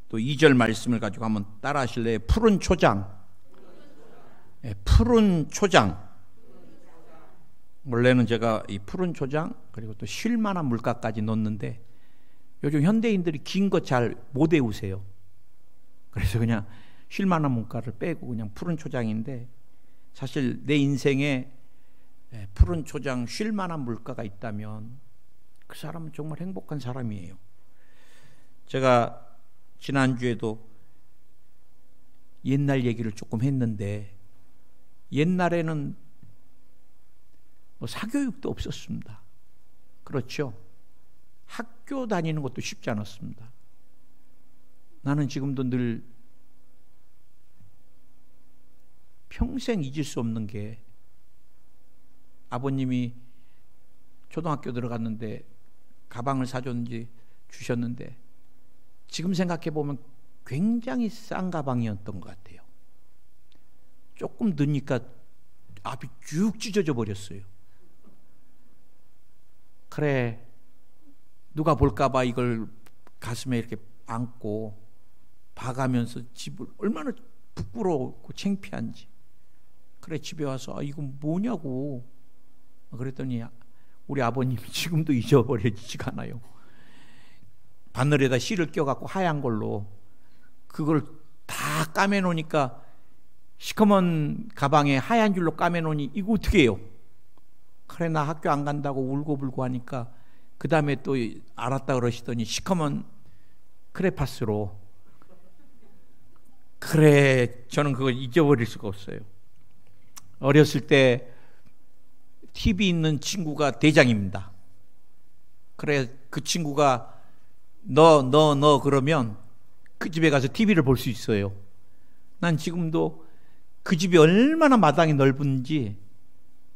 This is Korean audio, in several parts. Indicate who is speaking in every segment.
Speaker 1: 또 2절 말씀을 가지고 한번 따라 하실래요? 푸른 초장. 푸른 초장. 원래는 제가 이 푸른 초장 그리고 또 쉴만한 물가까지 넣었는데 요즘 현대인들이 긴 거 잘 못 외우세요. 그래서 그냥 쉴만한 물가를 빼고 그냥 푸른 초장인데, 사실 내 인생에 푸른 초장 쉴만한 물가가 있다면 그 사람은 정말 행복한 사람이에요. 제가 지난주에도 옛날 얘기를 조금 했는데, 옛날에는 뭐 사교육도 없었습니다. 그렇죠? 학교 다니는 것도 쉽지 않았습니다. 나는 지금도 늘 평생 잊을 수 없는 게, 아버님이 초등학교 들어갔는데 가방을 사줬는지 주셨는데, 지금 생각해 보면 굉장히 싼 가방이었던 것 같아요. 조금 넣으니까 앞이 쭉 찢어져 버렸어요. 그래, 누가 볼까봐 이걸 가슴에 이렇게 안고 봐가면서 집을 얼마나 부끄러웠고 창피한지. 그래, 집에 와서 이건 뭐냐고 그랬더니 우리 아버님이 지금도 잊어버려지지가 않아요. 바늘에다 실을 껴갖고 하얀 걸로 그걸 다 까매놓으니까, 시커먼 가방에 하얀 줄로 까매놓으니 이거 어떻게 해요? 그래, 나 학교 안 간다고 울고불고 하니까 그 다음에 또 알았다 그러시더니 시커먼 크레파스로. 그래, 저는 그걸 잊어버릴 수가 없어요. 어렸을 때 TV 있는 친구가 대장입니다. 그래, 그 친구가 너 그러면 그 집에 가서 TV를 볼 수 있어요. 난 지금도 그 집이 얼마나 마당이 넓은지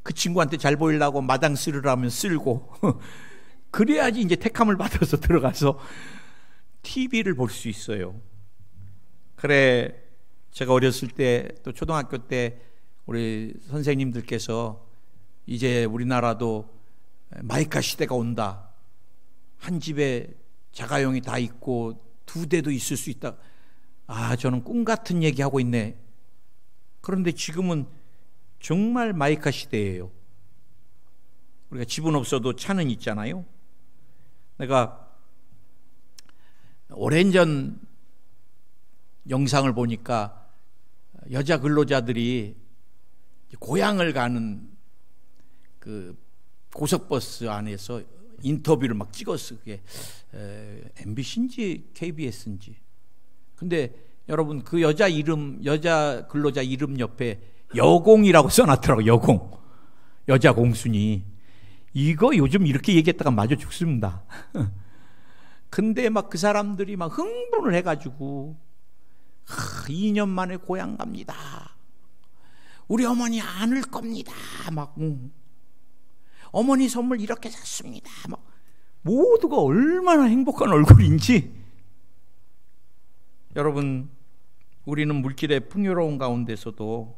Speaker 1: 그 친구한테 잘 보이려고 마당 쓸으라면 쓸고 그래야지 이제 택함을 받아서 들어가서 TV를 볼 수 있어요. 그래, 제가 어렸을 때 또 초등학교 때 우리 선생님들께서 이제 우리나라도 마이카 시대가 온다. 한 집에 자가용이 다 있고 2대도 있을 수 있다. 저는 꿈 같은 얘기하고 있네. 그런데 지금은 정말 마이카 시대예요. 우리가 집은 없어도 차는 있잖아요. 내가 오랜 전 영상을 보니까 여자 근로자들이 고향을 가는 그 고속버스 안에서 인터뷰를 막 찍었어. 그게 MBC인지 KBS인지. 근데 여러분, 그 여자 근로자 이름 옆에 여공이라고 써놨더라고. 여공, 여자 공순이. 이거 요즘 이렇게 얘기했다가 맞아 죽습니다. 근데 막 그 사람들이 막 흥분을 해가지고 2년 만에 고향 갑니다. 우리 어머니 안 올 겁니다. 막 어머니 선물 이렇게 샀습니다. 막 모두가 얼마나 행복한 얼굴인지. 여러분, 우리는 물질의 풍요로운 가운데서도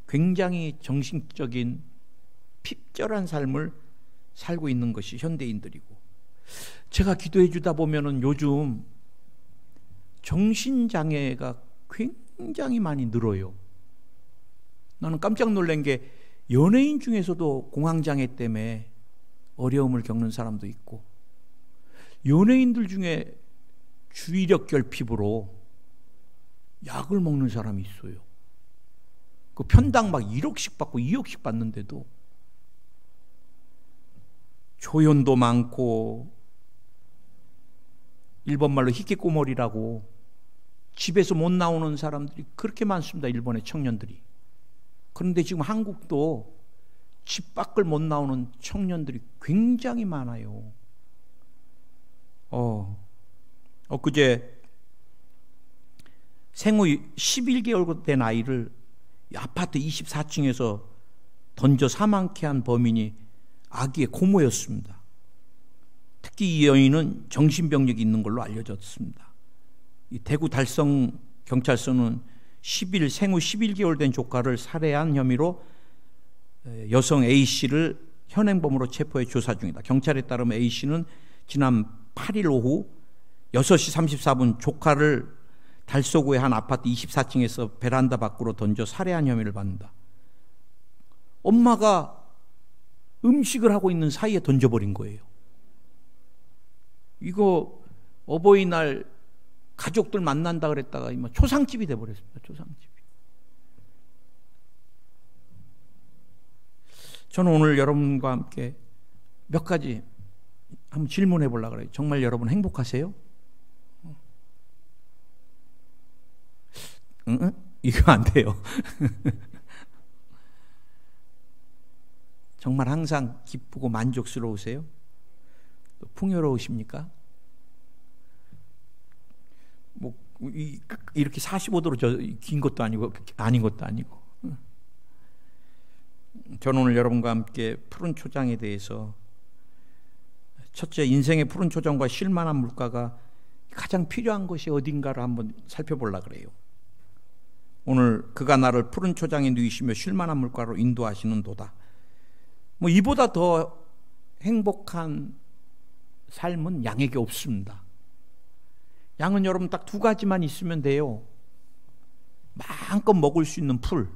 Speaker 1: 굉장히 정신적인 핍절한 삶을 살고 있는 것이 현대인들이고, 제가 기도해 주다 보면은 요즘 정신장애가 굉장히 많이 늘어요. 나는 깜짝 놀란 게, 연예인 중에서도 공황장애 때문에 어려움을 겪는 사람도 있고, 연예인들 중에 주의력 결핍으로 약을 먹는 사람이 있어요. 그 편당 막 1억씩 받고 2억씩 받는데도. 조연도 많고, 일본말로 히키코모리라고 집에서 못 나오는 사람들이 그렇게 많습니다. 일본의 청년들이. 그런데 지금 한국도 집 밖을 못 나오는 청년들이 굉장히 많아요. 엊그제 생후 11개월 된 아이를 아파트 24층에서 던져 사망케 한 범인이 아기의 고모였습니다. 특히 이 여인은 정신병력이 있는 걸로 알려졌습니다. 이 대구 달성 경찰서는 생후 11개월 된 조카를 살해한 혐의로 여성 A씨를 현행범으로 체포해 조사 중이다. 경찰에 따르면 A씨는 지난 8일 오후 6시 34분 조카를 달서구의 한 아파트 24층에서 베란다 밖으로 던져 살해한 혐의를 받는다. 엄마가 음식을 하고 있는 사이에 던져버린 거예요. 이거 어버이날 가족들 만난다 그랬다가 초상집이 돼버렸습니다. 초상집이. 저는 오늘 여러분과 함께 몇 가지 한번 질문해 보려고 그래요. 정말 여러분 행복하세요? 응? 이거 안 돼요. 정말 항상 기쁘고 만족스러우세요? 또 풍요로우십니까? 뭐 이렇게 45도로 긴 것도 아니고 아닌 것도 아니고. 저는 오늘 여러분과 함께 푸른 초장에 대해서, 첫째, 인생의 푸른 초장과 쉴만한 물가가 가장 필요한 것이 어딘가를 한번 살펴보려고 그래요. 오늘 그가 나를 푸른 초장에 누이시며 쉴만한 물가로 인도하시는 도다. 뭐 이보다 더 행복한 삶은 양에게 없습니다. 양은 여러분 딱 두 가지만 있으면 돼요. 마음껏 먹을 수 있는 풀,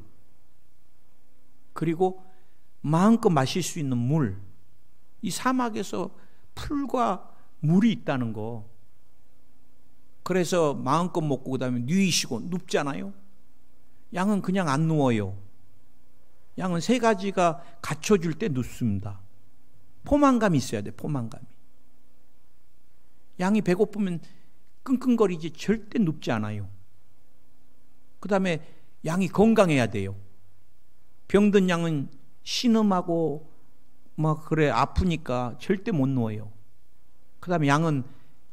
Speaker 1: 그리고 마음껏 마실 수 있는 물. 이 사막에서 풀과 물이 있다는 거. 그래서 마음껏 먹고 그다음에 누이시고, 눕잖아요. 양은 그냥 안 누워요. 양은 세 가지가 갖춰줄 때 눕습니다. 포만감이 있어야 돼. 포만감이. 양이 배고프면 끙끙거리지 절대 눕지 않아요. 그 다음에 양이 건강해야 돼요. 병든 양은 신음하고 막 그래 아프니까 절대 못 누워요. 그 다음에 양은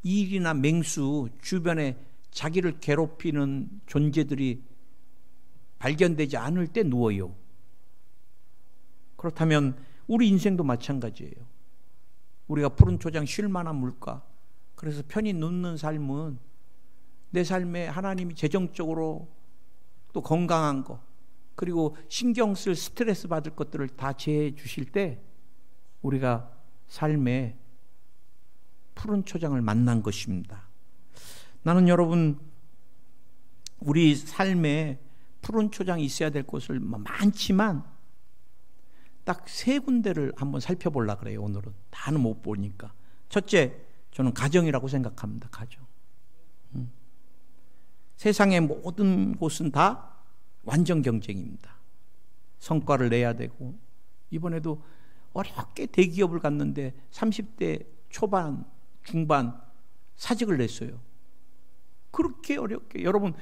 Speaker 1: 일이나 맹수, 주변에 자기를 괴롭히는 존재들이 발견되지 않을 때 누워요. 그렇다면 우리 인생도 마찬가지예요. 우리가 푸른 초장 쉴만한 물가, 그래서 편히 눕는 삶은 내 삶에 하나님이 재정적으로 또 건강한 거, 그리고 신경 쓸 스트레스 받을 것들을 다 제해 주실 때 우리가 삶에 푸른 초장을 만난 것입니다. 나는 여러분, 우리 삶에 푸른 초장이 있어야 될 곳을 많지만 딱 세 군데를 한번 살펴보려고 그래요. 오늘은 다는 못 보니까. 첫째, 저는 가정이라고 생각합니다. 가정. 세상의 모든 곳은 다 완전 경쟁입니다. 성과를 내야 되고, 이번에도 어렵게 대기업을 갔는데 30대 초반, 중반 사직을 냈어요. 그렇게 어렵게. 여러분,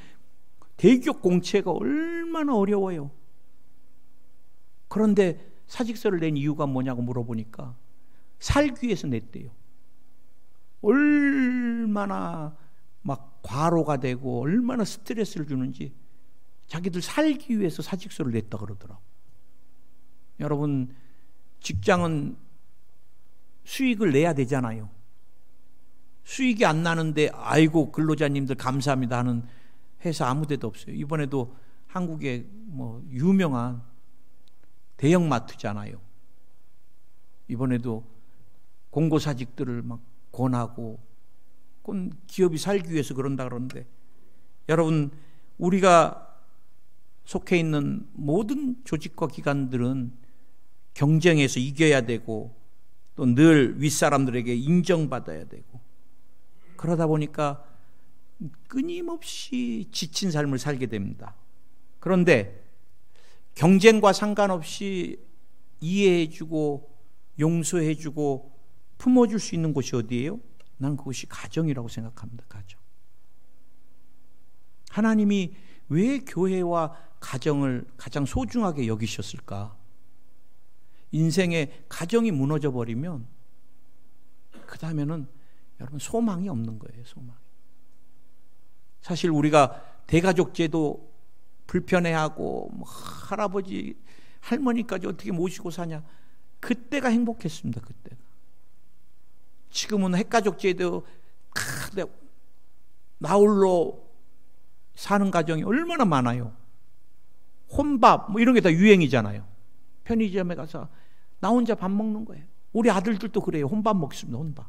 Speaker 1: 대기업 공채가 얼마나 어려워요. 그런데 사직서를 낸 이유가 뭐냐고 물어보니까 살기 위해서 냈대요. 얼마나 막 과로가 되고 얼마나 스트레스를 주는지 자기들 살기 위해서 사직서를 냈다 그러더라고. 여러분, 직장은 수익을 내야 되잖아요. 수익이 안 나는데 아이고 근로자님들 감사합니다 하는 회사 아무 데도 없어요. 이번에도 한국의 뭐 유명한 대형마트잖아요. 이번에도 공고사직들을 막 권하고, 그건 기업이 살기 위해서 그런다 그러는데, 여러분, 우리가 속해 있는 모든 조직과 기관들은 경쟁에서 이겨야 되고 또 늘 윗사람들에게 인정받아야 되고, 그러다 보니까 끊임없이 지친 삶을 살게 됩니다. 그런데 경쟁과 상관없이 이해해주고 용서해주고 품어줄 수 있는 곳이 어디예요? 난 그것이 가정이라고 생각합니다. 가정. 하나님이 왜 교회와 가정을 가장 소중하게 여기셨을까? 인생의 가정이 무너져 버리면 그 다음에는 여러분 소망이 없는 거예요. 소망. 사실 우리가 대가족제도 불편해하고 뭐 할아버지 할머니까지 어떻게 모시고 사냐, 그때가 행복했습니다. 그때가. 지금은 핵가족제도 나홀로 사는 가정이 얼마나 많아요. 혼밥 뭐 이런 게 다 유행이잖아요. 편의점에 가서 나 혼자 밥 먹는 거예요. 우리 아들들도 그래요. 혼밥 먹습니다. 혼밥.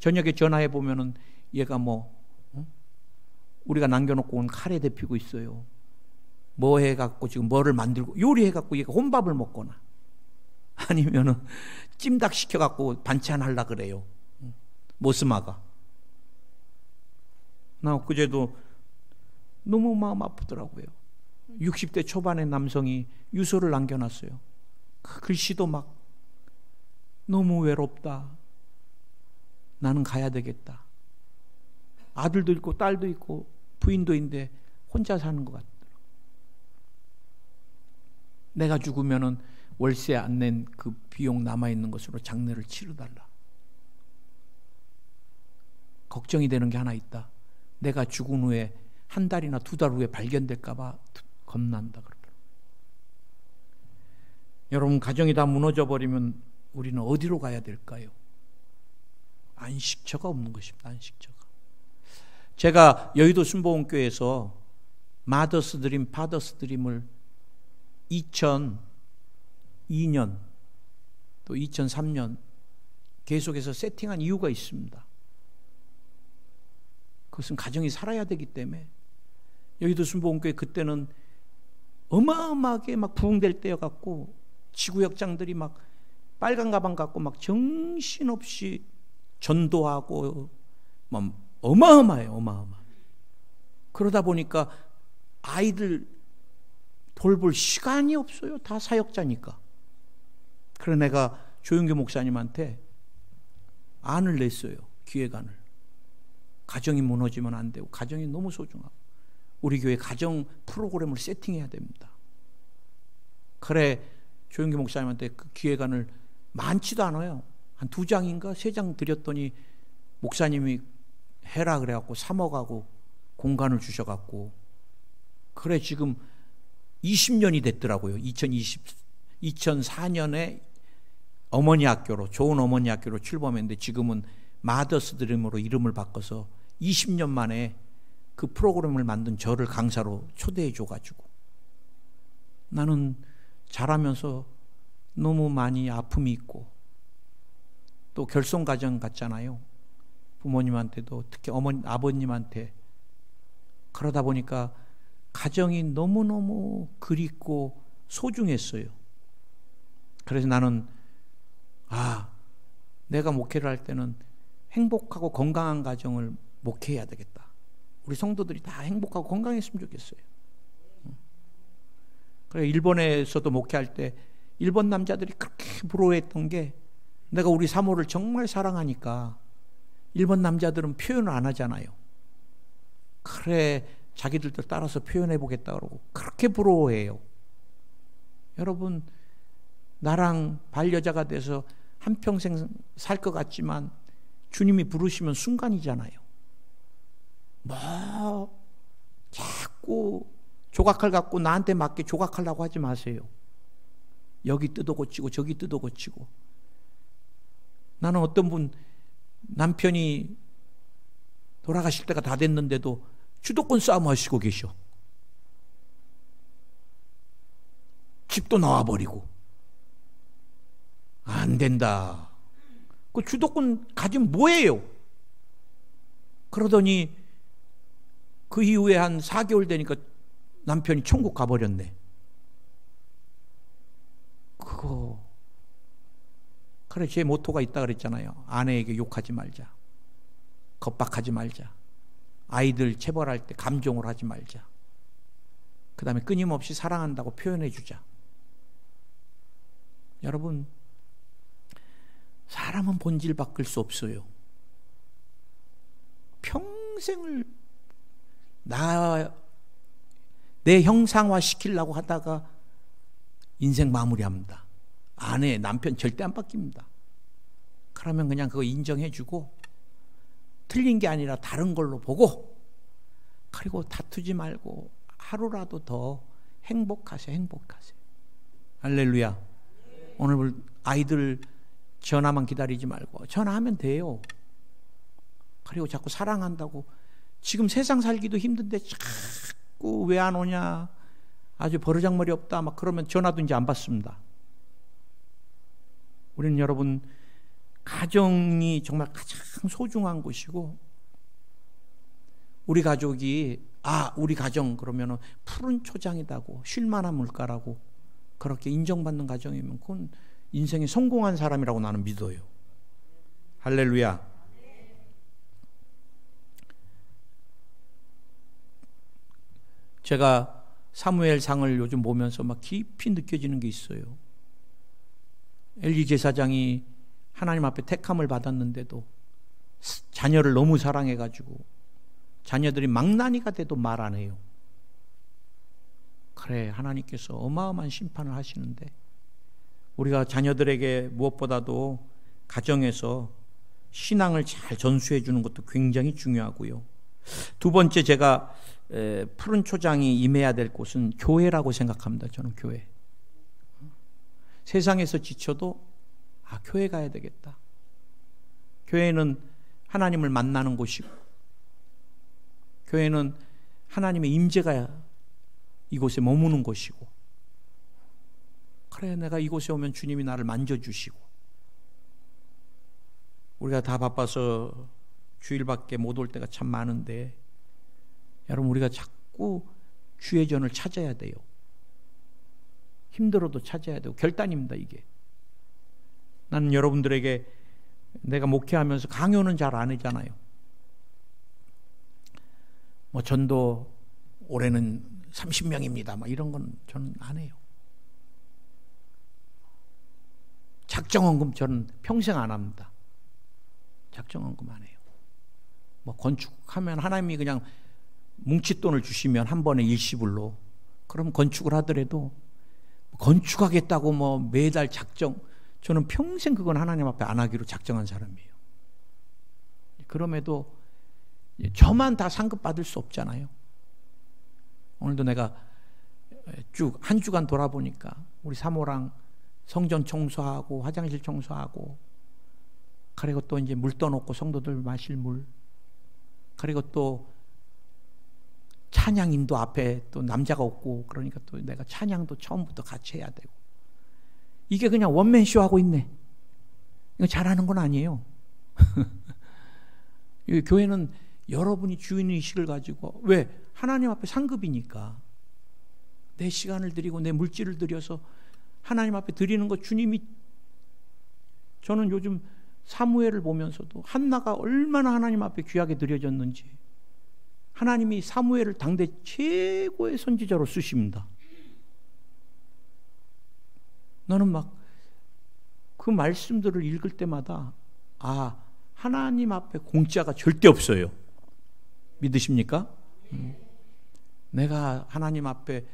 Speaker 1: 저녁에 전화해 보면은 얘가 우리가 남겨놓고 온 카레 데피고 있어요. 뭐 해갖고 지금 뭐를 만들고 요리해갖고 얘가 혼밥을 먹거나 아니면은 찜닭 시켜갖고 반찬 하려 그래요. 모스마가. 나 엊그제도 너무 마음 아프더라고요. 60대 초반의 남성이 유서를 남겨놨어요. 그 글씨도 막 너무 외롭다. 나는 가야 되겠다. 아들도 있고 딸도 있고 부인도 있는데 혼자 사는 것 같더라고요. 내가 죽으면은 월세 안 낸 그 비용 남아있는 것으로 장례를 치러달라. 걱정이 되는 게 하나 있다. 내가 죽은 후에 한 달이나 두 달 후에 발견될까 봐 겁난다 그러더라고요. 여러분, 가정이 다 무너져 버리면 우리는 어디로 가야 될까요? 안식처가 없는 것입니다. 안식처가. 제가 여의도 순복음교회에서 마더스 드림, 파더스 드림을 2002년 또 2003년 계속해서 세팅한 이유가 있습니다. 그것은 가정이 살아야 되기 때문에. 여의도 순복음교회 그때는 어마어마하게 막 부흥될 때여갖고 지구역장들이 막 빨간 가방 갖고 막 정신없이 전도하고 막 어마어마해요. 어마어마. 그러다 보니까 아이들 돌볼 시간이 없어요. 다 사역자니까. 그래서 내가 조용규 목사님한테 안을 냈어요. 기획안을. 가정이 무너지면 안 되고 가정이 너무 소중하고 우리 교회 가정 프로그램을 세팅해야 됩니다. 그래 조용규 목사님한테 그 기획안을 많지도 않아요. 한 2장인가 3장 드렸더니 목사님이 해라 그래갖고 3억하고 공간을 주셔갖고 그래 지금 20년이 됐더라고요. 2004년에 어머니 학교로, 좋은 어머니 학교로 출범했는데 지금은 마더스 드림으로 이름을 바꿔서 20년 만에 그 프로그램을 만든 저를 강사로 초대해 줘가지고 나는 자라면서 너무 많이 아픔이 있고 또 결손가정 같잖아요. 부모님한테도 특히 아버님한테. 그러다 보니까 가정이 너무너무 그립고 소중했어요. 그래서 나는 내가 목회를 할 때는 행복하고 건강한 가정을 목회해야 되겠다. 우리 성도들이 다 행복하고 건강했으면 좋겠어요. 그래 일본에서도 목회할 때 일본 남자들이 그렇게 부러워했던 게 내가 우리 사모를 정말 사랑하니까 일본 남자들은 표현을 안 하잖아요. 그래 자기들도 따라서 표현해 보겠다 그러고 그렇게 부러워해요. 여러분 나랑 반려자가 돼서 한평생 살 것 같지만 주님이 부르시면 순간이잖아요. 뭐 자꾸 조각칼 갖고 나한테 맞게 조각하려고 하지 마세요. 여기 뜯어 고치고 저기 뜯어 고치고. 나는 어떤 분 남편이 돌아가실 때가 다 됐는데도 주도권 싸움 하시고 계셔. 집도 나와버리고. 안 된다. 그 주도권 가지면 뭐예요? 그러더니 그 이후에 한 4개월 되니까 남편이 천국 가버렸네. 그거 그래 제 모토가 있다 그랬잖아요. 아내에게 욕하지 말자. 겁박하지 말자. 아이들 체벌할 때 감정을 하지 말자. 그 다음에 끊임없이 사랑한다고 표현해 주자. 여러분 사람은 본질 바꿀 수 없어요. 평생을 내 형상화 시키려고 하다가 인생 마무리합니다. 아내, 남편 절대 안 바뀝니다. 그러면 그냥 그거 인정해주고 틀린 게 아니라 다른 걸로 보고 그리고 다투지 말고 하루라도 더 행복하세요. 행복하세요. 할렐루야. 오늘 아이들 전화만 기다리지 말고 전화하면 돼요. 그리고 자꾸 사랑한다고 지금 세상 살기도 힘든데 자꾸 왜 안 오냐 아주 버르장머리 없다 막 그러면 전화도 이제 안 받습니다. 우리는 여러분 가정이 정말 가장 소중한 곳이고, 우리 가족이 우리 가정 그러면은 푸른 초장이다고, 쉴만한 물가라고 그렇게 인정받는 가정이면 그건 인생에 성공한 사람이라고 나는 믿어요. 할렐루야. 제가 사무엘상을 요즘 보면서 막 깊이 느껴지는 게 있어요. 엘리 제사장이 하나님 앞에 택함을 받았는데도 자녀를 너무 사랑해가지고 자녀들이 망나니가 돼도 말 안 해요. 그래, 하나님께서 어마어마한 심판을 하시는데 우리가 자녀들에게 무엇보다도 가정에서 신앙을 잘 전수해 주는 것도 굉장히 중요하고요. 두 번째, 제가 푸른 초장이 임해야 될 곳은 교회라고 생각합니다. 저는 교회. 세상에서 지쳐도 교회 가야 되겠다. 교회는 하나님을 만나는 곳이고, 교회는 하나님의 임재가 이곳에 머무는 곳이고, 그래, 내가 이곳에 오면 주님이 나를 만져주시고. 우리가 다 바빠서 주일밖에 못 올 때가 참 많은데, 여러분, 우리가 자꾸 주의 전을 찾아야 돼요. 힘들어도 찾아야 되고 결단입니다, 이게. 나는 여러분들에게 내가 목회하면서 강요는 잘 안 하잖아요. 뭐 전도 올해는 30명입니다. 막 이런 건 저는 안 해요. 작정헌금 저는 평생 안 합니다. 작정헌금 안 해요. 뭐 건축하면 하나님이 그냥 뭉칫돈을 주시면 한 번에 일시불로, 그럼 건축을 하더라도 건축하겠다고 뭐 매달 작정, 저는 평생 그건 하나님 앞에 안 하기로 작정한 사람이에요. 그럼에도 저만 다 상급 받을 수 없잖아요. 오늘도 내가 쭉 한 주간 돌아보니까 우리 사모랑 성전 청소하고 화장실 청소하고, 그리고 또 이제 물 떠놓고 성도들 마실 물, 그리고 또 찬양 인도 앞에 또 남자가 없고, 그러니까 또 내가 찬양도 처음부터 같이 해야 되고, 이게 그냥 원맨쇼 하고 있네. 이거 잘하는 건 아니에요. 교회는 여러분이 주인의식을 가지고, 왜? 하나님 앞에 상급이니까 내 시간을 드리고 내 물질을 들여서 하나님 앞에 드리는 거, 주님이, 저는 요즘 사무엘을 보면서도 한나가 얼마나 하나님 앞에 귀하게 드려졌는지, 하나님이 사무엘을 당대 최고의 선지자로 쓰십니다. 나는 막 그 말씀들을 읽을 때마다 하나님 앞에 공짜가 절대 없어요. 믿으십니까? 내가 하나님 앞에,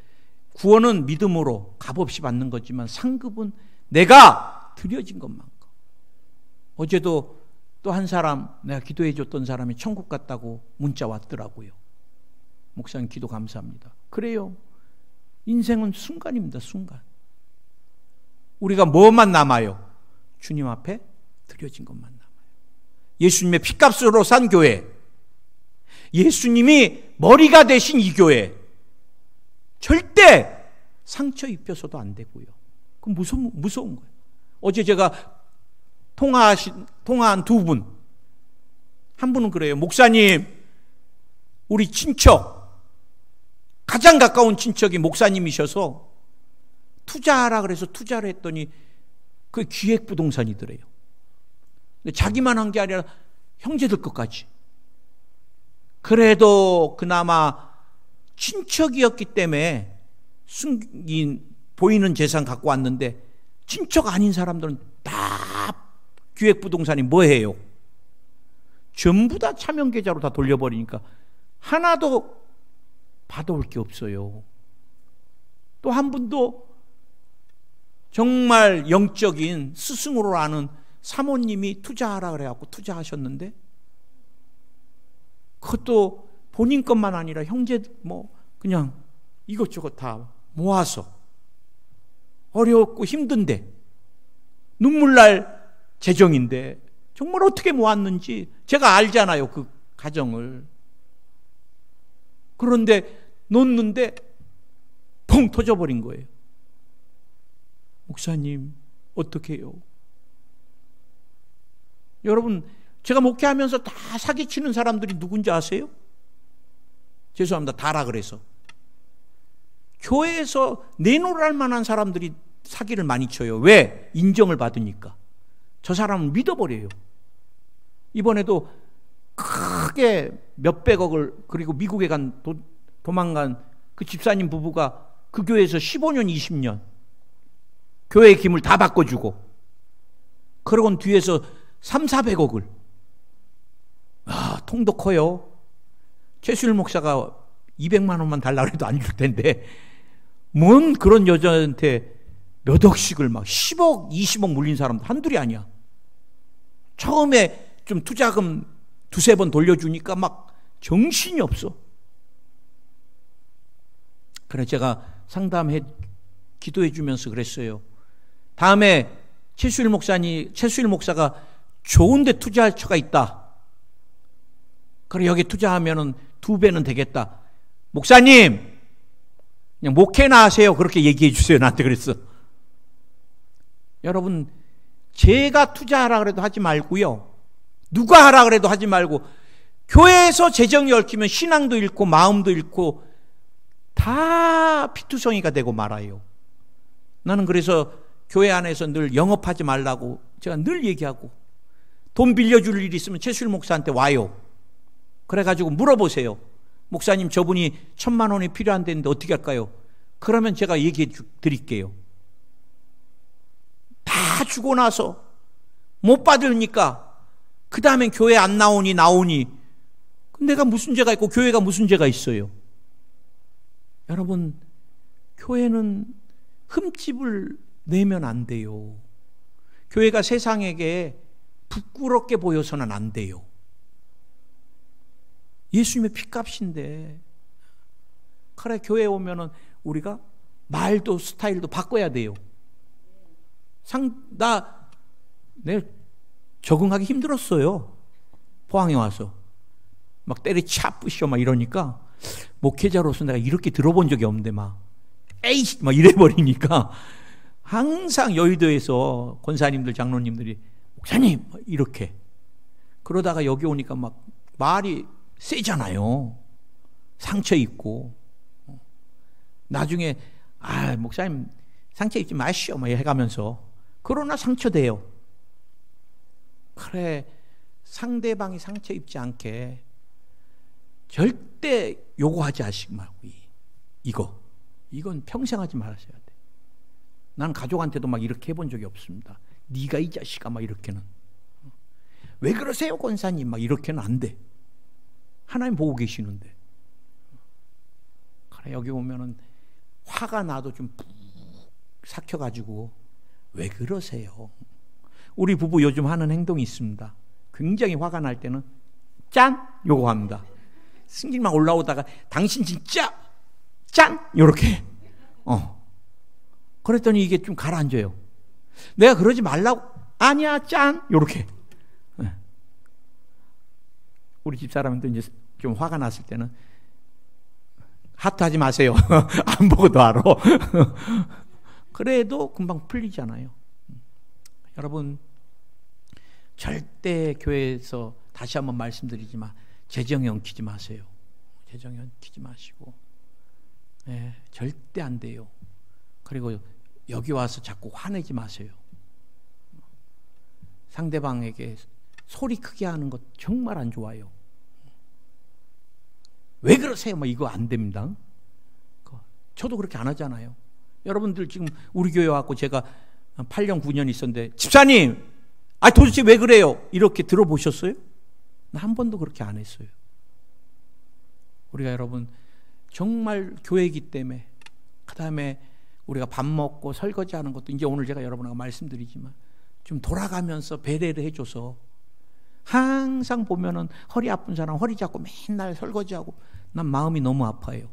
Speaker 1: 구원은 믿음으로 값없이 받는 거지만 상급은 내가 드려진 것만큼. 어제도 또 한 사람, 내가 기도해 줬던 사람이 천국 갔다고 문자 왔더라고요. 목사님 기도 감사합니다. 그래요. 인생은 순간입니다. 순간. 우리가 뭐만 남아요? 주님 앞에 드려진 것만 남아요. 예수님의 피값으로 산 교회, 예수님이 머리가 되신 이 교회, 절대 상처 입혀서도 안 되고요. 그건 무서운 거예요. 어제 제가 통화한 두 분, 한 분은 그래요. 목사님, 우리 친척, 가장 가까운 친척이 목사님이셔서 투자하라 그래서 투자를 했더니 그 기획부동산이더래요. 자기만 한 게 아니라 형제들 것까지. 그래도 그나마 친척이었기 때문에 숨긴 보이는 재산 갖고 왔는데, 친척 아닌 사람들은 다 기획부동산이 뭐예요? 전부 다 차명계좌로 다 돌려버리니까 하나도 받아올 게 없어요. 또 한 분도 정말 영적인 스승으로 아는 사모님이 투자하라 그래갖고 투자하셨는데, 그것도 본인 것만 아니라 형제 뭐 그냥 이것저것 다 모아서, 어렵고 힘든데 눈물 날 재정인데 정말 어떻게 모았는지 제가 알잖아요, 그 가정을. 그런데 놓는데 펑 터져버린 거예요. 목사님 어떻게 해요? 여러분, 제가 목회하면서 다 사기치는 사람들이 누군지 아세요? 죄송합니다. 다라 그래서. 교회에서 내놓을 만한 사람들이 사기를 많이 쳐요. 왜? 인정을 받으니까. 저 사람은 믿어버려요. 이번에도 크게 몇백억을, 그리고 미국에 도망간 그 집사님 부부가 그 교회에서 15년, 20년 교회의 기물 다 바꿔주고, 그러곤 뒤에서 300~400억을. 통도 커요. 최수일 목사가 200만 원만 달라고 해도 안 줄 텐데, 뭔 그런 여자한테 몇 억씩을 막 10억, 20억 물린 사람도 한둘이 아니야. 처음에 좀 투자금 2~3번 돌려주니까 막 정신이 없어. 그래서 제가 상담해, 기도해 주면서 그랬어요. 다음에 최수일 목사가 좋은 데 투자할 처가 있다. 그래, 여기 투자하면은 2배는 되겠다. 목사님, 그냥 목회나 하세요. 그렇게 얘기해 주세요. 나한테 그랬어. 여러분, 제가 투자하라 그래도 하지 말고요. 누가 하라 그래도 하지 말고, 교회에서 재정이 얽히면 신앙도 잃고 마음도 잃고 다 피투성이가 되고 말아요. 나는 그래서 교회 안에서 늘 영업하지 말라고 제가 늘 얘기하고, 돈 빌려줄 일이 있으면 최수일 목사한테 와요. 그래가지고 물어보세요. 목사님, 저분이 1,000만 원이 필요한데 어떻게 할까요? 그러면 제가 얘기해 드릴게요. 다 주고 나서 못 받으니까 그 다음엔 교회 안 나오니 내가 무슨 죄가 있고 교회가 무슨 죄가 있어요? 여러분, 교회는 흠집을 내면 안 돼요. 교회가 세상에게 부끄럽게 보여서는 안 돼요. 예수님의 피값인데. 그래, 교회에 오면은 우리가 말도 스타일도 바꿔야 돼요. 내 적응하기 힘들었어요. 포항에 와서 막 때려차 부셔 막 이러니까, 목회자로서 내가 이렇게 들어본 적이 없는데 막 이래버리니까 항상 여의도에서 권사님들, 장로님들이 목사님 이렇게. 그러다가 여기 오니까 막 말이 세잖아요. 상처 입고. 나중에 목사님 상처 입지 마시오 막 해가면서. 그러나 상처돼요. 그래, 상대방이 상처 입지 않게 절대 요구하지 말고, 이건 평생 하지 말았어야 돼. 나는 가족한테도 막 이렇게 해본 적이 없습니다. 네가 이 자식아 막 이렇게는. 왜 그러세요 권사님 막 이렇게는 안 돼. 하나님 보고 계시는데. 그래, 여기 오면은 화가 나도 좀 푹 삭혀가지고, 왜 그러세요? 우리 부부 요즘 하는 행동이 있습니다. 굉장히 화가 날 때는 짠! 요거 합니다. 승질만 올라오다가 당신 진짜 짠! 요렇게. 그랬더니 이게 좀 가라앉아요. 내가 그러지 말라고, 아니야 짠! 요렇게. 우리 집사람도 이제 좀 화가 났을 때는 하트 하지 마세요. 안 보고도 알아. 그래도 금방 풀리잖아요. 여러분, 절대 교회에서 다시 한번 말씀드리지만 재정에 엉키지 마세요. 재정에 엉키지 마시고. 절대 안 돼요. 그리고 여기 와서 자꾸 화내지 마세요. 상대방에게 소리 크게 하는 것 정말 안 좋아요. 왜 그러세요? 뭐 이거 안 됩니다. 저도 그렇게 안 하잖아요. 여러분들 지금 우리 교회 와서 제가 8년 9년 있었는데, 집사님 도대체 왜 그래요? 이렇게 들어보셨어요? 나 한 번도 그렇게 안 했어요. 우리가 여러분 정말 교회이기 때문에, 그 다음에 우리가 밥 먹고 설거지하는 것도 이제 오늘 제가 여러분하고 말씀드리지만 좀 돌아가면서 배려를 해줘서, 항상 보면은 허리 아픈 사람 허리 잡고 맨날 설거지하고, 난 마음이 너무 아파요.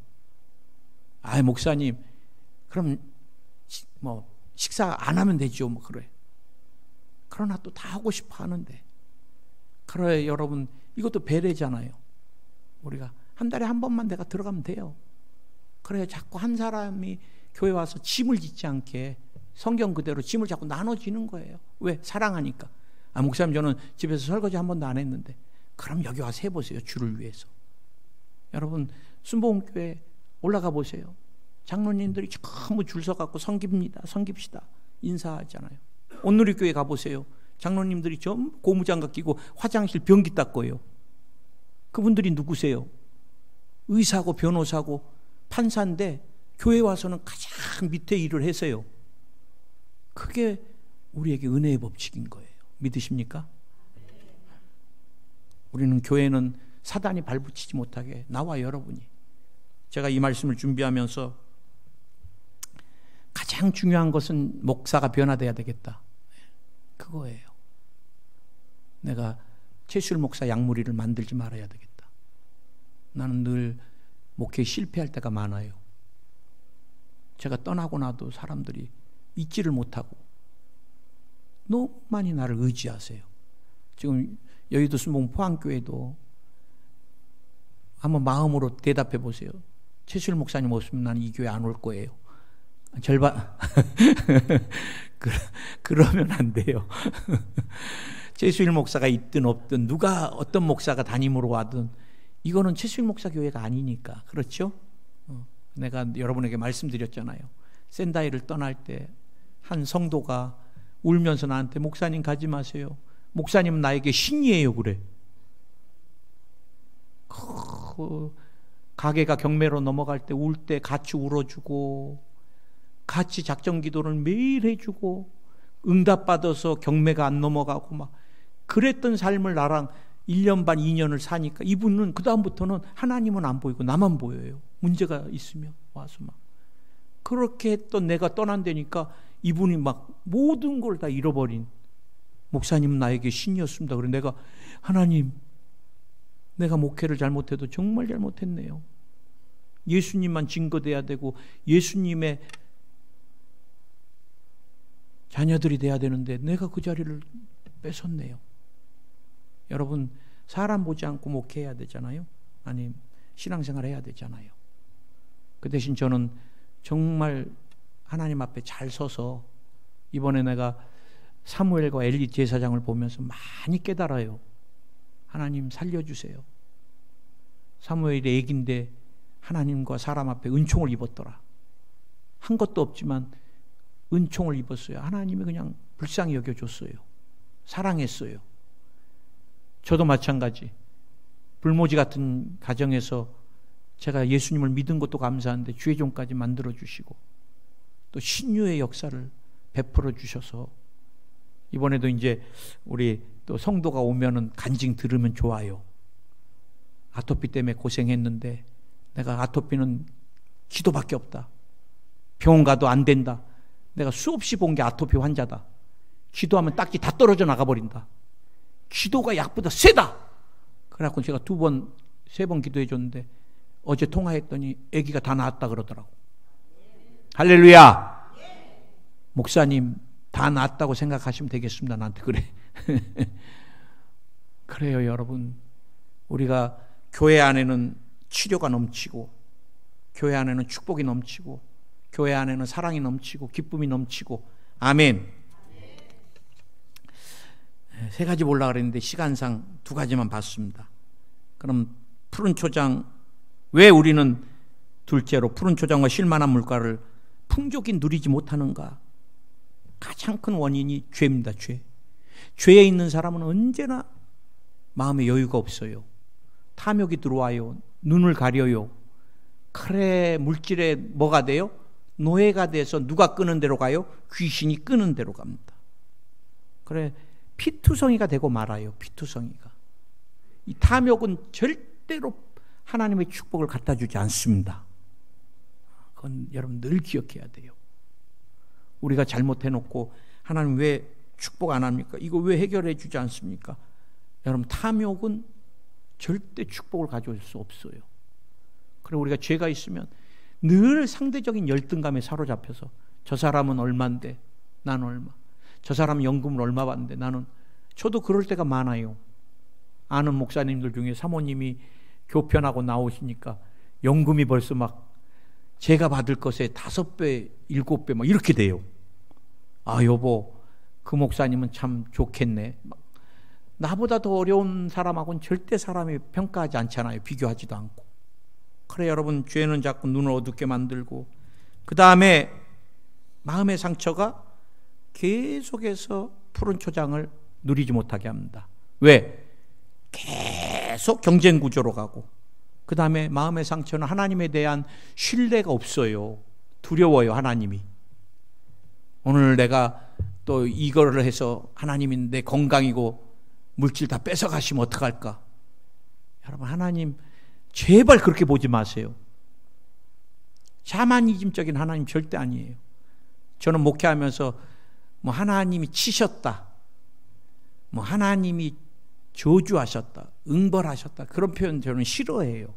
Speaker 1: 목사님 그럼 뭐 식사 안 하면 되죠 뭐. 그래. 그러나 또 다 하고 싶어 하는데. 그래, 여러분 이것도 배려잖아요. 우리가 한 달에 한 번만 내가 들어가면 돼요. 그래, 자꾸 한 사람이 교회 와서 짐을 짓지 않게 성경 그대로 짐을 자꾸 나눠지는 거예요. 왜? 사랑하니까. 목사님 저는 집에서 설거지 한 번도 안 했는데. 그럼 여기 와서 해보세요. 주를 위해서. 여러분 순복음교회 올라가 보세요. 장로님들이 전부 줄 서갖고 섬깁시다 인사하잖아요. 온누리교회 가보세요. 장로님들이 전부 고무장갑 끼고 화장실 변기 닦고요. 그분들이 누구세요? 의사고 변호사고 판사인데 교회 와서는 가장 밑에 일을 해서요. 그게 우리에게 은혜의 법칙인 거예요. 믿으십니까? 우리는 교회는 사단이 발붙이지 못하게 나와 여러분이. 제가 이 말씀을 준비하면서 가장 중요한 것은 목사가 변화돼야 되겠다. 그거예요. 내가 최수일 목사 양무리를 만들지 말아야 되겠다. 나는 늘 목회에 실패할 때가 많아요. 제가 떠나고 나도 사람들이 잊지를 못하고 너무 많이 나를 의지하세요. 지금 여의도 순복음 포항교회도 한번 마음으로 대답해 보세요. 최수일 목사님 없으면 나는 이 교회 안 올 거예요. 절반 그러면 안 돼요. 최수일 목사가 있든 없든 누가 어떤 목사가 담임으로 와든 이거는 최수일 목사 교회가 아니니까. 그렇죠? 내가 여러분에게 말씀드렸잖아요. 샌다이를 떠날 때 한 성도가 울면서 나한테 목사님 가지 마세요. 목사님은 나에게 신이에요 그래. 가게가 경매로 넘어갈 때 울 때 같이 울어주고 같이 작전 기도를 매일 해주고 응답받아서 경매가 안 넘어가고 막 그랬던 삶을 나랑 1년 반 2년을 사니까 이분은 그 다음부터는 하나님은 안 보이고 나만 보여요. 문제가 있으면 와서 막 그렇게 했던 내가 떠난다니까 이분이 막 모든 걸 다 잃어버린 목사님은 나에게 신이었습니다. 그래 내가 하나님 내가 목회를 잘못해도 정말 잘못했네요. 예수님만 증거돼야 되고 예수님의 자녀들이 돼야 되는데 내가 그 자리를 뺏었네요. 여러분 사람 보지 않고 목회해야 되잖아요. 아니 신앙생활 해야 되잖아요. 그 대신 저는 정말 하나님 앞에 잘 서서 이번에 내가 사무엘과 엘리 제사장을 보면서 많이 깨달아요. 하나님 살려주세요. 사무엘이 애기인데 하나님과 사람 앞에 은총을 입었더라. 한 것도 없지만 은총을 입었어요. 하나님이 그냥 불쌍히 여겨줬어요. 사랑했어요. 저도 마찬가지. 불모지 같은 가정에서 제가 예수님을 믿은 것도 감사한데 주의 종까지 만들어주시고 또 신유의 역사를 베풀어 주셔서 이번에도 이제 우리 또 성도가 오면은 간증 들으면 좋아요. 아토피 때문에 고생했는데 내가 아토피는 기도밖에 없다. 병원 가도 안 된다. 내가 수없이 본 게 아토피 환자다. 기도하면 딱지 다 떨어져 나가버린다. 기도가 약보다 세다. 그래갖고 제가 2번, 3번 기도해 줬는데 어제 통화했더니 아기가 다 나았다 그러더라고. 할렐루야. 목사님 다 나았다고 생각하시면 되겠습니다. 나한테 그래. 그래요 여러분. 우리가 교회 안에는 치료가 넘치고 교회 안에는 축복이 넘치고 교회 안에는 사랑이 넘치고 기쁨이 넘치고 아멘. 3가지 보려고 그랬는데 시간상 2가지만 봤습니다. 그럼 푸른 초장, 왜 우리는 둘째로 푸른 초장과 쉴만한 물가를 풍족히 누리지 못하는가? 가장 큰 원인이 죄입니다. 죄에 있는 사람은 언제나 마음에 여유가 없어요. 탐욕이 들어와요. 눈을 가려요. 그래 물질에 뭐가 돼요? 노예가 돼서 누가 끄는 대로 가요? 귀신이 끄는 대로 갑니다. 그래 피투성이가 되고 말아요. 피투성이가. 이 탐욕은 절대로 하나님의 축복을 갖다 주지 않습니다. 그건 여러분 늘 기억해야 돼요. 우리가 잘못해놓고 하나님 왜 축복 안 합니까? 이거 왜 해결해 주지 않습니까? 여러분 탐욕은 절대 축복을 가져올 수 없어요. 그리고 우리가 죄가 있으면 늘 상대적인 열등감에 사로잡혀서 저 사람은 얼마인데 나는 얼마, 저 사람은 연금을 얼마 받는데 나는, 저도 그럴 때가 많아요. 아는 목사님들 중에 사모님이 교편하고 나오시니까 연금이 벌써 막 제가 받을 것에 5배, 7배 막 이렇게 돼요. 아 여보 그 목사님은 참 좋겠네. 막 나보다 더 어려운 사람하고는 절대 사람이 평가하지 않잖아요. 비교하지도 않고. 그래 여러분, 죄는 자꾸 눈을 어둡게 만들고 그 다음에 마음의 상처가 계속해서 푸른 초장을 누리지 못하게 합니다. 왜? 계속 경쟁 구조로 가고 그 다음에 마음의 상처는 하나님에 대한 신뢰가 없어요. 두려워요. 하나님이. 오늘 내가 또 이거를 해서 하나님이 내 건강이고 물질 다 뺏어가시면 어떡할까? 여러분, 하나님 제발 그렇게 보지 마세요. 샤머니즘적인 하나님 절대 아니에요. 저는 목회하면서 뭐 하나님이 치셨다, 뭐 하나님이 저주하셨다, 응벌하셨다, 그런 표현 저는 싫어해요.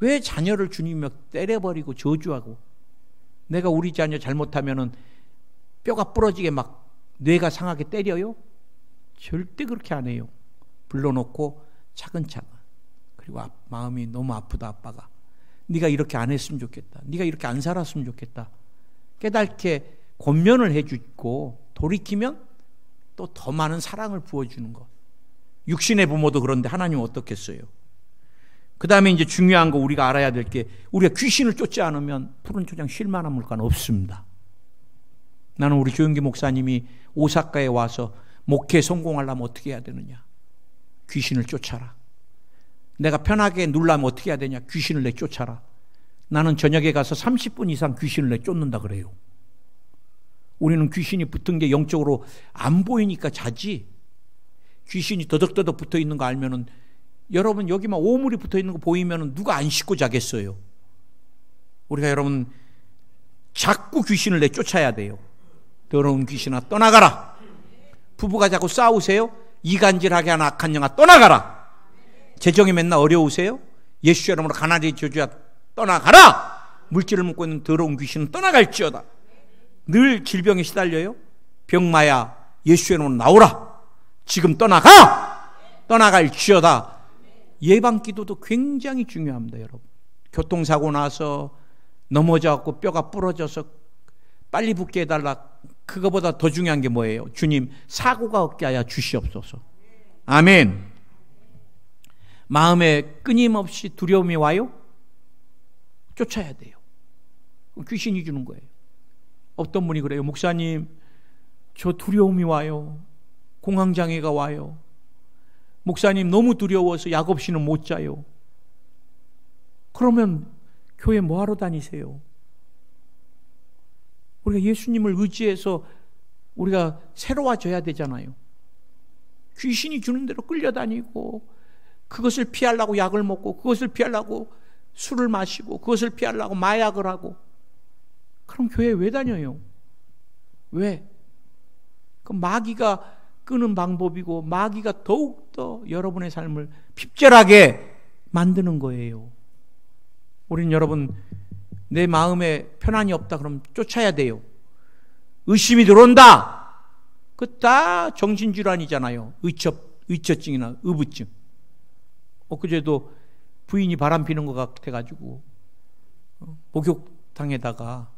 Speaker 1: 왜 자녀를 주님이 때려버리고 저주하고, 내가 우리 자녀 잘못하면은 뼈가 부러지게 막 뇌가 상하게 때려요? 절대 그렇게 안 해요. 불러놓고 차근차근. 그리고 마음이 너무 아프다. 아빠가 네가 이렇게 안 했으면 좋겠다, 네가 이렇게 안 살았으면 좋겠다, 깨닫게 권면을 해주고 돌이키면 또 더 많은 사랑을 부어주는 것. 육신의 부모도 그런데 하나님은 어떻겠어요? 그 다음에 이제 중요한 거 우리가 알아야 될 게, 우리가 귀신을 쫓지 않으면 푸른 초장 쉴 만한 물가는 없습니다. 나는 우리 조영기 목사님이 오사카에 와서 목회 성공하려면 어떻게 해야 되느냐? 귀신을 쫓아라. 내가 편하게 누려면 어떻게 해야 되냐? 귀신을 내쫓아라. 나는 저녁에 가서 30분 이상 귀신을 내쫓는다 그래요. 우리는 귀신이 붙은 게 영적으로 안 보이니까 자지, 귀신이 더덕더덕 붙어 있는 거 알면은, 여러분 여기만 오물이 붙어 있는 거 보이면은 누가 안 씻고 자겠어요? 우리가 여러분 자꾸 귀신을 내쫓아야 돼요. 더러운 귀신아 떠나가라. 부부가 자꾸 싸우세요? 이간질하게 하는 악한 영아 떠나가라. 재정이 맨날 어려우세요? 예수 이름으로 가나리 저주야 떠나가라. 물질을 먹고 있는 더러운 귀신은 떠나갈지어다. 늘 질병에 시달려요? 병마야 예수 이름으로 나오라. 지금 떠나가. 떠나갈지어다. 예방기도도 굉장히 중요합니다. 여러분, 교통사고 나서 넘어져갖고 뼈가 부러져서 빨리 붙게 해달라. 그거보다 더 중요한 게 뭐예요? 주님, 사고가 없게 하여 주시옵소서. 아멘. 마음에 끊임없이 두려움이 와요? 쫓아야 돼요. 귀신이 주는 거예요. 어떤 분이 그래요. 목사님, 저 두려움이 와요. 공황장애가 와요. 목사님, 너무 두려워서 약 없이는 못 자요. 그러면 교회 뭐하러 다니세요? 우리가 예수님을 의지해서 우리가 새로워져야 되잖아요. 귀신이 주는 대로 끌려다니고, 그것을 피하려고 약을 먹고, 그것을 피하려고 술을 마시고, 그것을 피하려고 마약을 하고, 그럼 교회 왜 다녀요? 왜? 그 마귀가 끄는 방법이고, 마귀가 더욱더 여러분의 삶을 핍절하게 만드는 거예요. 우리는 여러분, 내 마음에 편안이 없다 그러면 쫓아야 돼요. 의심이 들어온다. 그 다 정신질환이잖아요. 의처증이나 의부증. 엊그제도 부인이 바람 피는 것 같아가지고 목욕탕에다가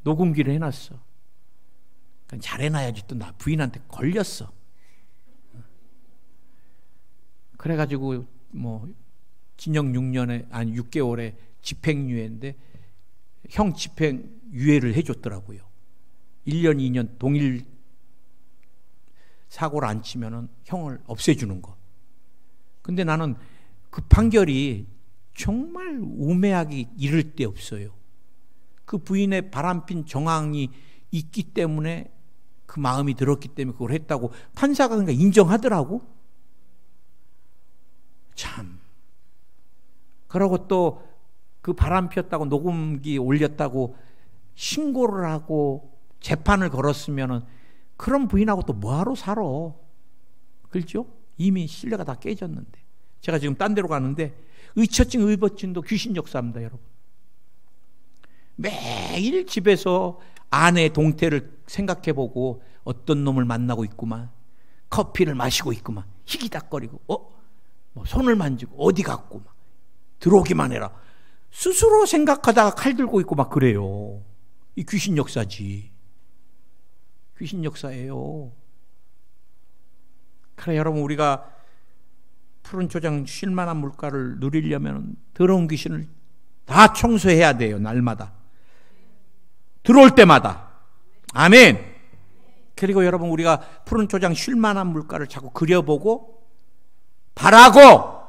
Speaker 1: 녹음기를 해놨어. 잘 해놔야지 또 나 부인한테 걸렸어. 그래가지고 뭐 징역 6년에 아니 6개월에 집행유예인데 형 집행유예를 해줬더라고요. 1년 2년 동일 사고를 안 치면은 형을 없애주는 거. 근데 나는 그 판결이 정말 우매하기 이를 데 없어요. 그 부인의 바람핀 정황이 있기 때문에, 그 마음이 들었기 때문에 그걸 했다고 판사가 그러니까 인정하더라고. 참. 그러고 또 그 바람 피웠다고 녹음기 올렸다고 신고를 하고 재판을 걸었으면은 그런 부인하고 또 뭐하러 살아? 그렇죠? 이미 신뢰가 다 깨졌는데. 제가 지금 딴 데로 가는데 의처증, 의부증도 귀신 역사입니다, 여러분. 매일 집에서 아내 동태를 생각해보고 어떤 놈을 만나고 있구만, 커피를 마시고 있구만, 희기닥거리고 뭐 손을 만지고 어디 갔고 막 들어오기만 해라 스스로 생각하다가 칼 들고 있고 막 그래요. 이 귀신 역사지. 귀신 역사예요. 그래 여러분, 우리가 푸른 초장 쉴만한 물가를 누리려면 더러운 귀신을 다 청소해야 돼요. 날마다 들어올 때마다. 아멘. 그리고 여러분, 우리가 푸른 초장 쉴만한 물가를 자꾸 그려보고 바라고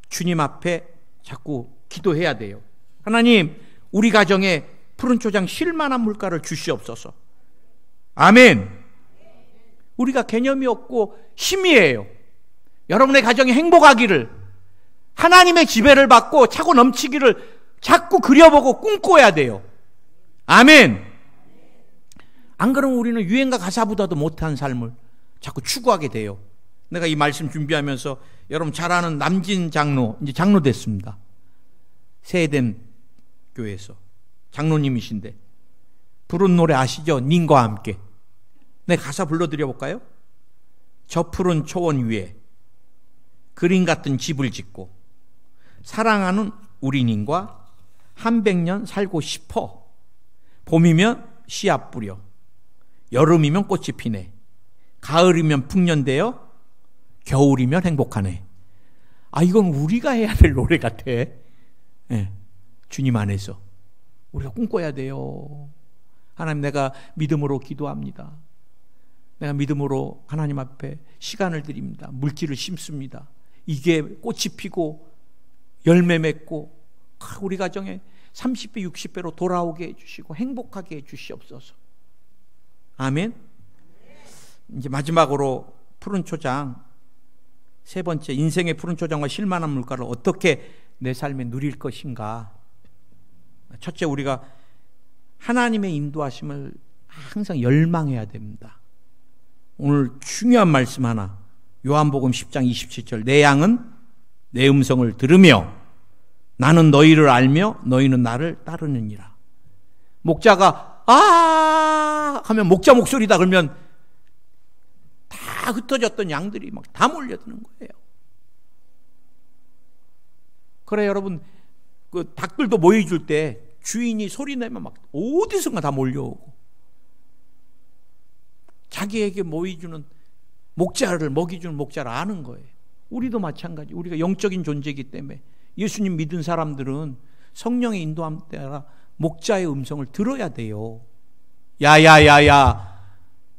Speaker 1: 주님 앞에 자꾸 기도해야 돼요. 하나님, 우리 가정에 푸른 초장 쉴만한 물가를 주시옵소서. 아멘. 우리가 개념이 없고 힘이에요. 여러분의 가정이 행복하기를, 하나님의 지배를 받고 차고 넘치기를 자꾸 그려보고 꿈꿔야 돼요. 아멘. 안 그러면 우리는 유행가 가사보다도 못한 삶을 자꾸 추구하게 돼요. 내가 이 말씀 준비하면서 여러분 잘 아는 남진 장로, 이제 장로 됐습니다. 세에덴 교회에서 장로님이신데 부른 노래 아시죠? 님과 함께. 내 가사 불러드려 볼까요? 저 푸른 초원 위에 그림 같은 집을 짓고 사랑하는 우리 님과 한 100년 살고 싶어. 봄이면 씨앗 뿌려, 여름이면 꽃이 피네, 가을이면 풍년되어, 겨울이면 행복하네. 아, 이건 우리가 해야 될 노래 같아. 네, 주님 안에서 우리가 꿈꿔야 돼요. 하나님, 내가 믿음으로 기도합니다. 내가 믿음으로 하나님 앞에 시간을 드립니다. 물질을 심습니다. 이게 꽃이 피고 열매 맺고 우리 가정에 30배 60배로 돌아오게 해주시고 행복하게 해주시옵소서. 아멘. 이제 마지막으로 푸른 초장, 세 번째, 인생의 푸른 초장과 쉴만한 물가를 어떻게 내 삶에 누릴 것인가. 첫째, 우리가 하나님의 인도하심을 항상 열망해야 됩니다. 오늘 중요한 말씀 하나, 요한복음 10장 27절, 내 양은 내 음성을 들으며 나는 너희를 알며 너희는 나를 따르느니라. 목자가 아 하면 목자 목소리다 그러면 다 흩어졌던 양들이 막 다 몰려드는 거예요. 그래 여러분, 그 닭들도 모여줄 때 주인이 소리 내면 막 어디선가 다 몰려오고, 자기에게 모여주는 목자를, 먹이주는 목자를 아는 거예요. 우리도 마찬가지. 우리가 영적인 존재이기 때문에 예수님 믿은 사람들은 성령의 인도함 따라 목자의 음성을 들어야 돼요. 야야야야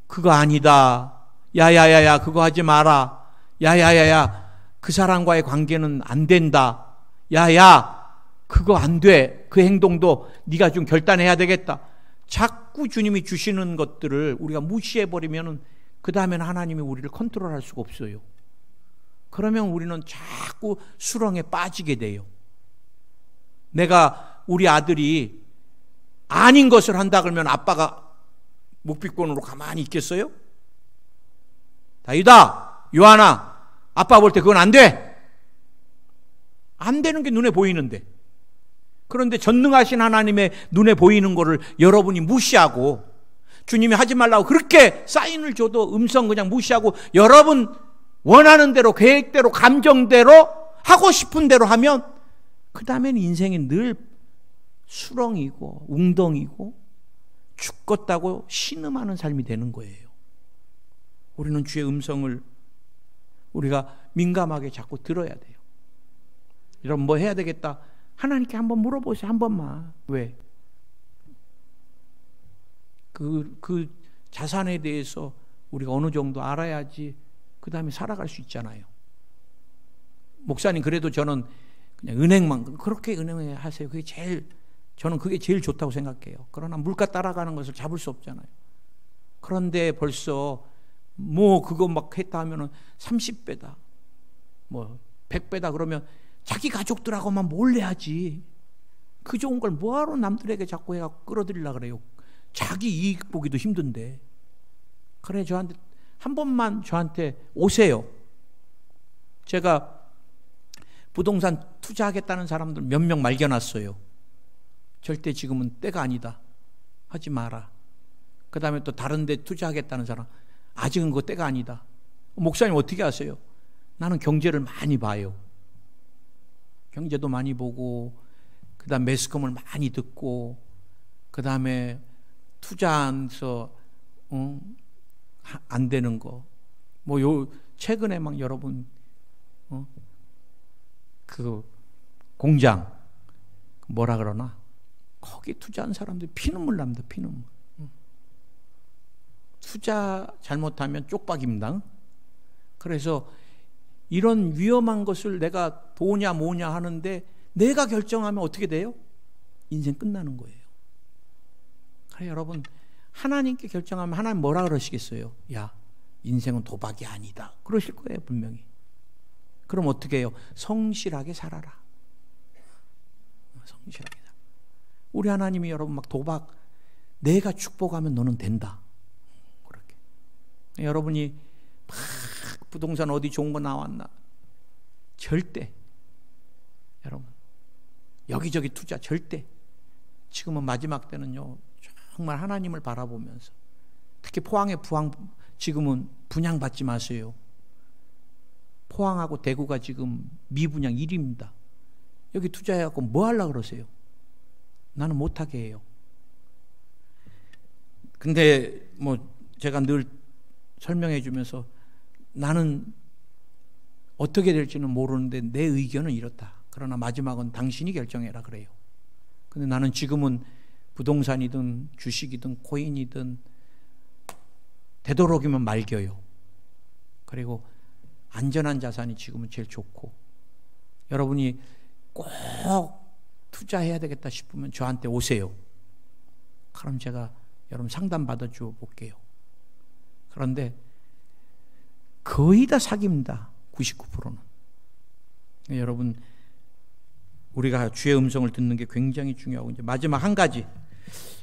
Speaker 1: 그거 아니다. 야야야야 그거 하지 마라. 야야야야 그 사람과의 관계는 안 된다. 야야 그거 안 돼. 그 행동도 네가 좀 결단해야 되겠다. 자꾸 주님이 주시는 것들을 우리가 무시해버리면 그 다음에는 하나님이 우리를 컨트롤할 수가 없어요. 그러면 우리는 자꾸 수렁에 빠지게 돼요. 내가 우리 아들이 아닌 것을 한다 그러면 아빠가 묵비권으로 가만히 있겠어요? 다윗아, 요한아, 아빠 볼 때 그건 안 돼. 안 되는 게 눈에 보이는데. 그런데 전능하신 하나님의 눈에 보이는 거를 여러분이 무시하고, 주님이 하지 말라고 그렇게 사인을 줘도 음성 그냥 무시하고 여러분 원하는 대로, 계획대로, 감정대로, 하고 싶은 대로 하면 그 다음에는 인생이 늘 수렁이고 웅덩이고 죽겠다고 신음하는 삶이 되는 거예요. 우리는 주의 음성을 우리가 민감하게 자꾸 들어야 돼요. 여러분 뭐 해야 되겠다, 하나님께 한번 물어보세요. 한 번만. 왜? 그 자산에 대해서 우리가 어느 정도 알아야지 그 다음에 살아갈 수 있잖아요. 목사님 그래도 저는 그냥 은행만, 그렇게 은행에 하세요. 저는 그게 제일 좋다고 생각해요. 그러나 물가 따라가는 것을 잡을 수 없잖아요. 그런데 벌써 뭐 그거 막 했다 하면은 30배다 뭐 100배다 그러면 자기 가족들하고만 몰래 하지. 그 좋은 걸 뭐하러 남들에게 자꾸 해가 끌어들이려고 그래요. 자기 이익 보기도 힘든데. 그래, 저한테 한 번만 저한테 오세요. 제가 부동산 투자하겠다는 사람들 몇 명 말겨놨어요. 절대 지금은 때가 아니다. 하지 마라. 그 다음에 또 다른 데 투자하겠다는 사람, 아직은 그거 때가 아니다. 목사님 어떻게 아세요? 나는 경제를 많이 봐요. 경제도 많이 보고, 그 다음 매스컴을 많이 듣고, 그 다음에 투자해서 안 되는 거, 뭐 최근에 막 여러분 그 공장 뭐라 그러나 거기 투자한 사람들 피눈물 납니다. 피눈물. 투자 잘못하면 쪽박입니다. 그래서 이런 위험한 것을 내가 도냐 뭐냐 하는데 내가 결정하면 어떻게 돼요? 인생 끝나는 거예요. 그래 여러분, 하나님께 결정하면 하나님 뭐라 그러시겠어요? 야, 인생은 도박이 아니다. 그러실 거예요, 분명히. 그럼 어떻게 해요? 성실하게 살아라. 성실하게 살아. 우리 하나님이 여러분 막 도박, 내가 축복하면 너는 된다. 그렇게. 여러분이 막 부동산 어디 좋은 거 나왔나? 절대. 여러분, 여기저기 투자 절대. 지금은 마지막 때는요, 정말 하나님을 바라보면서, 특히 포항의 부항, 지금은 분양받지 마세요. 포항하고 대구가 지금 미분양 1위입니다. 여기 투자해갖고 뭐 하려고 그러세요? 나는 못하게 해요. 근데 뭐 제가 늘 설명해 주면서 나는 어떻게 될지는 모르는데 내 의견은 이렇다. 그러나 마지막은 당신이 결정해라 그래요. 근데 나는 지금은 부동산이든 주식이든 코인이든 되도록이면 말겨요. 그리고 안전한 자산이 지금은 제일 좋고, 여러분이 꼭 투자해야 되겠다 싶으면 저한테 오세요. 그럼 제가 여러분 상담 받아줘 볼게요. 그런데 거의 다 사기입니다. 99%는. 여러분, 우리가 주의 음성을 듣는 게 굉장히 중요하고, 이제 마지막 한 가지,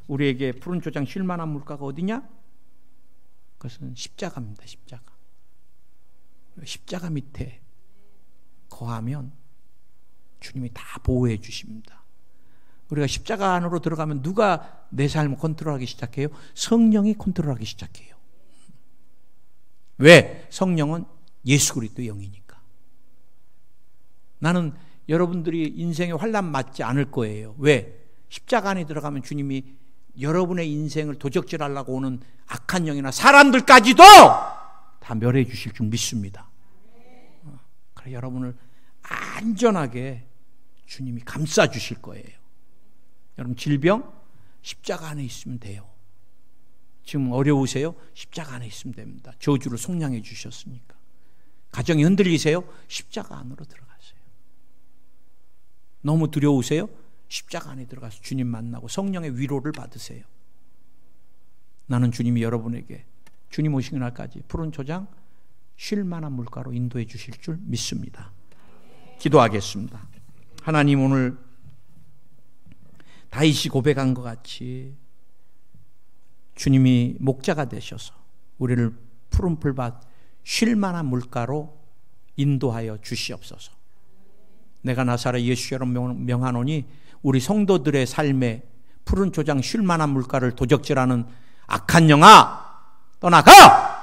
Speaker 1: 우리에게 푸른 초장 쉴 만한 물가가 어디냐? 그것은 십자가입니다. 십자가. 십자가 밑에 거하면 주님이 다 보호해 주십니다. 우리가 십자가 안으로 들어가면 누가 내 삶을 컨트롤하기 시작해요? 성령이 컨트롤하기 시작해요. 왜? 성령은 예수 그리스도의 영이니까. 나는 여러분들이 인생에 환난 맞지 않을 거예요. 왜? 십자가 안에 들어가면 주님이 여러분의 인생을 도적질하려고 오는 악한 영이나 사람들까지도 다 멸해 주실 줄 믿습니다. 그래 여러분을 안전하게 주님이 감싸 주실 거예요. 여러분, 질병 십자가 안에 있으면 돼요. 지금 어려우세요? 십자가 안에 있으면 됩니다. 저주를 속량해 주셨으니까. 가정이 흔들리세요? 십자가 안으로 들어가세요. 너무 두려우세요? 십자가 안에 들어가서 주님 만나고 성령의 위로를 받으세요. 나는 주님이 여러분에게 주님 오시는 날까지 푸른 초장 쉴 만한 물가로 인도해 주실 줄 믿습니다. 기도하겠습니다. 하나님, 오늘 다윗이 고백한 것 같이 주님이 목자가 되셔서 우리를 푸른 풀밭 쉴 만한 물가로 인도하여 주시옵소서. 내가 나사렛 예수로 명하노니 우리 성도들의 삶에 푸른 초장 쉴 만한 물가를 도적질하는 악한 영아 떠나가!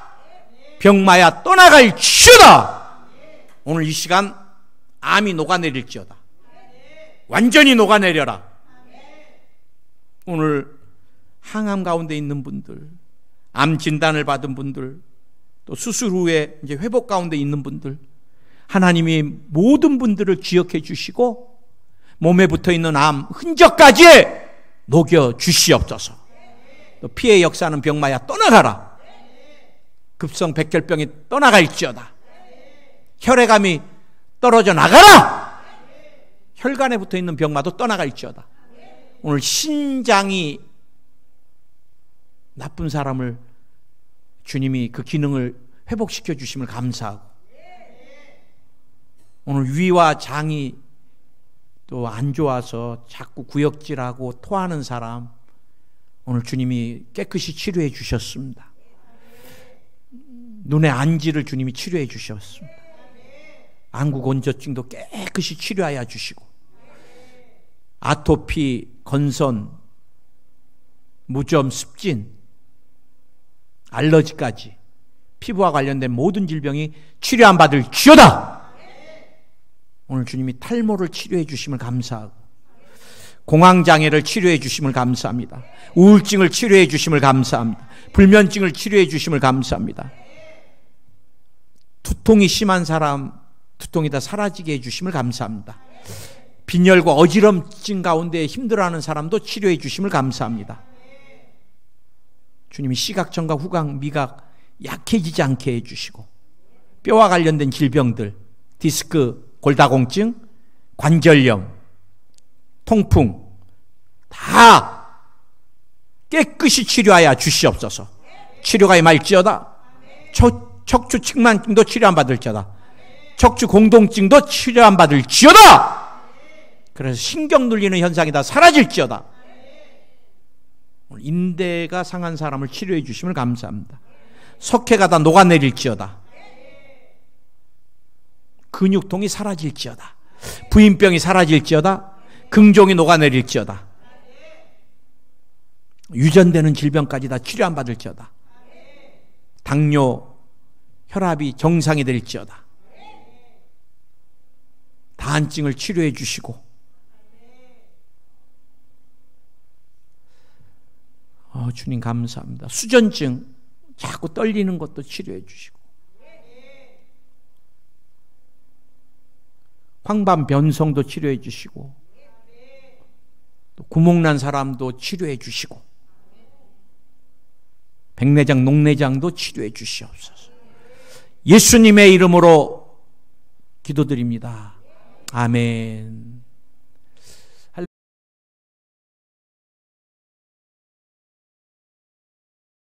Speaker 1: 병마야 떠나갈지어다! 오늘 이 시간 암이 녹아내릴지어다. 완전히 녹아내려라. 오늘 항암 가운데 있는 분들, 암 진단을 받은 분들, 또 수술 후에 이제 회복 가운데 있는 분들, 하나님이 모든 분들을 기억해 주시고 몸에 붙어 있는 암 흔적까지 녹여 주시옵소서. 또 피해 역사하는 병마야 떠나가라. 급성 백혈병이 떠나갈지어다. 혈액암이 떨어져 나가라. 혈관에 붙어 있는 병마도 떠나갈지어다. 오늘 신장이 나쁜 사람을 주님이 그 기능을 회복시켜 주심을 감사하고, 오늘 위와 장이 또 안 좋아서 자꾸 구역질하고 토하는 사람, 오늘 주님이 깨끗이 치료해 주셨습니다. 눈의 안지를 주님이 치료해 주셨습니다. 안구 건조증도 깨끗이 치료하여 주시고, 아토피, 건선, 무좀, 습진, 알러지까지 피부와 관련된 모든 질병이 치료 안 받을 지어다. 오늘 주님이 탈모를 치료해 주심을 감사하고, 공황장애를 치료해 주심을 감사합니다. 우울증을 치료해 주심을 감사합니다. 불면증을 치료해 주심을 감사합니다. 두통이 심한 사람 두통이 다 사라지게 해주심을 감사합니다. 빈혈과 어지럼증 가운데 힘들어하는 사람도 치료해 주심을 감사합니다. 주님이 시각청각 후각 미각 약해지지 않게 해주시고 뼈와 관련된 질병들 디스크 골다공증 관절염 통풍 다 깨끗이 치료하여 주시옵소서. 치료가 임할지어다. 척추 측만증도 치료 안 받을지어다. 척추 공동증도 치료 안 받을지어다. 그래서 신경 눌리는 현상이 다 사라질지어다. 인대가 상한 사람을 치료해 주심을 감사합니다. 석회가 다 녹아내릴지어다. 근육통이 사라질지어다. 부인병이 사라질지어다. 긍종이 녹아내릴지어다. 유전되는 질병까지 다 치료 안 받을지어다. 당뇨, 혈압이 정상이 될지어다. 다한증을 치료해 주시고 주님 감사합니다. 수전증 자꾸 떨리는 것도 치료해 주시고 황반변성도 치료해 주시고 또 구멍난 사람도 치료해 주시고 백내장, 녹내장도 치료해 주시옵소서. 예수님의 이름으로 기도드립니다. 아멘.